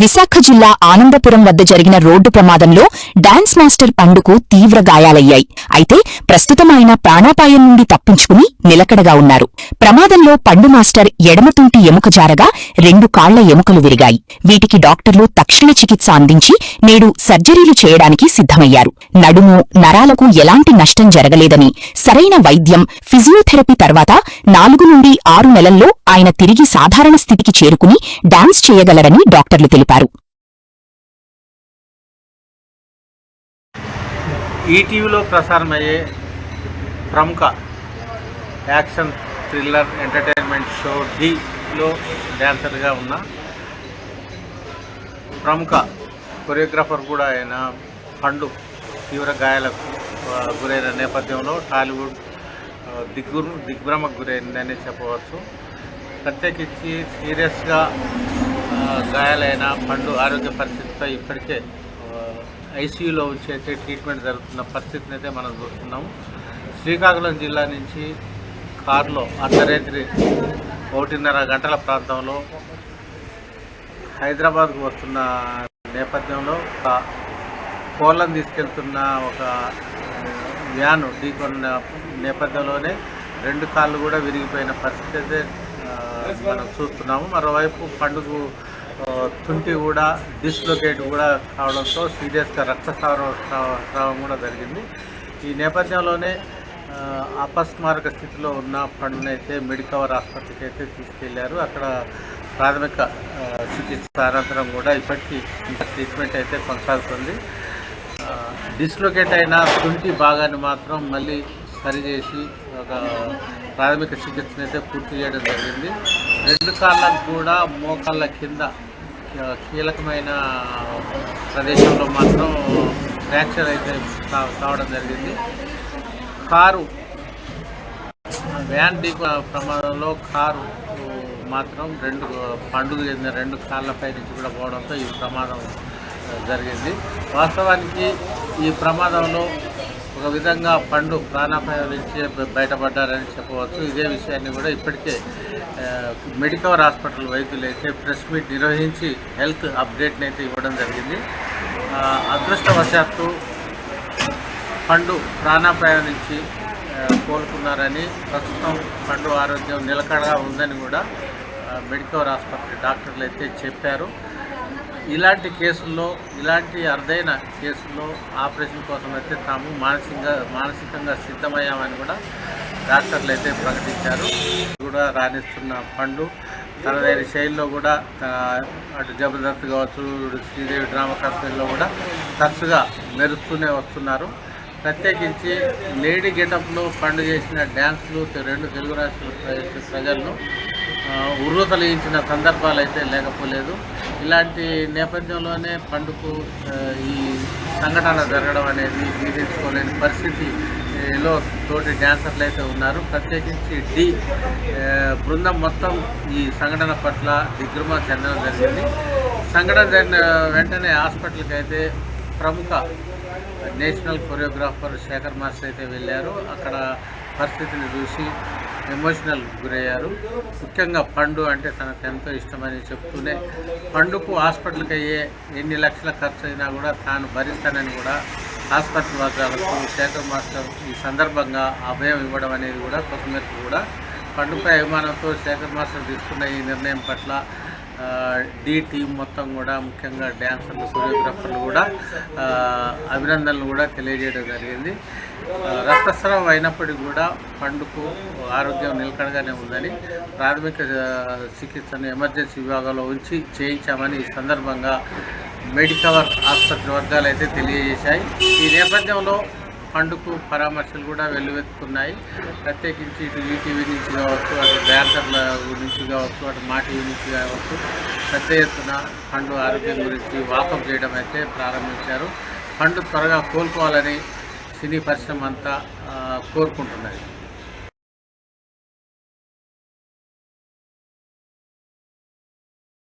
విశాఖ జిల్లా ఆనందపురం వద్ద జరిగిన రోడ్డు ప్రమాదంలో డాన్స్ మాస్టర్ పండుకు తీవ్ర గాయాలయ్యాయి. అయితే ప్రస్తుతం ఆయన ప్రాణాపాయం నుండి తప్పించుకుని నిలకడగా ఉన్నారు. ప్రమాదంలో పండు మాస్టర్ ఎడమతుంటి ఎముక జారగా 2 కాళ్ల ఎముకలు విరిగాయి. వీటికి డాక్టర్లు తక్షణ చికిత్స అందించి నేడు సర్జరీలు చేయడానికి సిద్ధమయ్యారు. నడుము, నరాలకు ఎలాంటి నష్టం జరగలేదని, సరైన వైద్యం, ఫిజియోథెరపీ తర్వాత 4 నుండి 6 నెలల్లో ఆయన తిరిగి సాధారణ స్థితికి చేరుకుని డాన్స్ చేయగలరని డాక్టర్లు తెలిపారు. ఈటీవీలో ప్రసారమయ్యే ప్రముఖ యాక్షన్ థ్రిల్లర్ ఎంటర్టైన్మెంట్ షో డీలో డాన్సర్గా ఉన్న ప్రముఖ కొరియోగ్రాఫర్ కూడా అయిన పండు తీవ్ర గాయాలకు గురైన నేపథ్యంలో టాలీవుడ్ దిగ్భ్రమకు గురైందని చెప్పవచ్చు. ప్రత్యేకించి సీరియస్గా గాయాలైన పండు ఆరోగ్య పరిస్థితిపై ఇప్పటికే ఐసీయూలో ఉంచి ట్రీట్మెంట్ జరుగుతున్న పరిస్థితిని అయితే మనం చూస్తున్నాము. శ్రీకాకుళం జిల్లా నుంచి కారులో అర్ధరాత్రి 1:30 గంటల ప్రాంతంలో హైదరాబాద్కు వస్తున్న నేపథ్యంలో కోళ్ళను తీసుకెళ్తున్న ఒక వ్యాను ఢీకొన్న నేపథ్యంలోనే 2 కాళ్ళు కూడా విరిగిపోయిన పరిస్థితి అయితే మనం చూస్తున్నాము. మరోవైపు పండుగ తుంటి కూడా డిస్లొకేట్ కూడా కావడంతో సీరియస్గా రక్తస్రావం కూడా జరిగింది. ఈ నేపథ్యంలోనే అపస్మారక స్థితిలో ఉన్న పండునైతే మెడికవర్ హాస్పిటల్కి అయితే తీసుకెళ్లారు. అక్కడ ప్రాథమిక చికిత్స అనంతరం కూడా ఇప్పటికీ ఇంకా ట్రీట్మెంట్ అయితే కొనసాగుతుంది. డిస్లొకేట్ అయిన తుంటి భాగాన్ని మాత్రం మళ్ళీ సరిచేసి ఒక ప్రాథమిక చికిత్సను అయితే పూర్తి చేయడం జరిగింది. 2 కాళ్ళకు కూడా మోకాళ్ళ కింద కీలకమైన ప్రదేశంలో మాత్రం ఫ్రాక్చర్ అయితే కావడం జరిగింది. కారు వ్యాన్ ప్రమాదంలో కారు మాత్రం పండుగ చెందిన 2 కాళ్ళపై నుంచి కూడా పోవడంతో ఈ ప్రమాదం జరిగింది. వాస్తవానికి ఈ ప్రమాదంలో ఒక విధంగా పండు ప్రాణాపాయం నుంచి బయటపడ్డారని చెప్పవచ్చు. ఇదే విషయాన్ని కూడా ఇప్పటికే మెడికవర్ హాస్పిటల్ వైద్యులు అయితే ప్రెస్ మీట్ నిర్వహించి హెల్త్ అప్డేట్ని అయితే ఇవ్వడం జరిగింది. అదృష్టవశాత్తు పండు ప్రాణాపాయం నుంచి కోలుకున్నారని, ప్రస్తుతం పండు ఆరోగ్యం నిలకడగా ఉందని కూడా మెడికవర్ హాస్పిటల్ డాక్టర్లు అయితే చెప్పారు. ఇలాంటి కేసుల్లో, ఇలాంటి అరుదైన కేసుల్లో ఆపరేషన్ కోసం అయితే తాము మానసికంగా సిద్ధమయ్యామని కూడా డాక్టర్లు అయితే ప్రకటించారు. కూడా రాణిస్తున్న పండు తనదైన శైలిలో కూడా అటు జబర్దస్త్ కావచ్చు, శ్రీదేవి డ్రామా కంపెనీలో కూడా తరచుగా మెరుస్తూనే వస్తున్నారు. ప్రత్యేకించి లేడీ గెటప్లో పండు చేసిన డ్యాన్స్లు 2 తెలుగు రాష్ట్రాల ప్రజలను ఉర్రూతలించిన సందర్భాలు అయితే లేకపోలేదు. ఇలాంటి నేపథ్యంలోనే పండుకు ఈ సంఘటన జరగడం అనేది జీర్ణించుకోలేని పరిస్థితిలో తోటి డాన్సర్లు అయితే ఉన్నారు. ప్రత్యేకించి డి బృందం మొత్తం ఈ సంఘటన పట్ల దిగ్భ్రమ చెందడం జరిగింది. సంఘటన జరిగిన వెంటనే హాస్పిటల్కి అయితే ప్రముఖ నేషనల్ కొరియోగ్రాఫర్ శేఖర్ మాస్టర్ అయితే వెళ్ళారు. అక్కడ పరిస్థితిని చూసి ఎమోషనల్ గురయ్యారు. ముఖ్యంగా పండు అంటే తనకు ఎంతో ఇష్టమని చెప్తూనే పండుకు హాస్పిటల్కి అయ్యే ఎన్ని లక్షల ఖర్చు అయినా కూడా తాను భరిస్తానని కూడా హాస్పిటల్ వర్గాలకు శేఖర్ మాస్టర్ ఈ సందర్భంగా అభయం ఇవ్వడం అనేది కూడా కొంతమేరకు కూడా పండుపై అభిమానంతో శేఖర్ మాస్టర్ తీసుకున్న ఈ నిర్ణయం పట్ల డి టీం మొత్తం కూడా, ముఖ్యంగా డ్యాన్సర్లు, కొరియోగ్రాఫర్లు కూడా అభినందనలు కూడా తెలియజేయడం జరిగింది. రక్తస్రావం అయినప్పటికీ కూడా పండుకు ఆరోగ్యం నిలకడగానే ఉందని, ప్రాథమిక చికిత్సను ఎమర్జెన్సీ విభాగంలో ఉంచి చేయించామని ఈ సందర్భంగా మెడికవర్ ఆసుపత్రి వర్గాలు అయితే తెలియజేశాయి. ఈ నేపథ్యంలో పండుకు పరామర్శలు కూడా వెల్లువెత్తుతున్నాయి. ప్రత్యేకించి ఇటు ఈటీవీ నుంచి కావచ్చు, అటు డాన్సర్ల నుంచి కావచ్చు, అటు మా టీవీ నుంచి కావచ్చు, పెద్ద ఎత్తున పండు ఆరోగ్యం గురించి వాకప్ చేయడం అయితే ప్రారంభించారు. పండు త్వరగా కోలుకోవాలని సినీ పరిశ్రమ అంతా కోరుకుంటున్నది.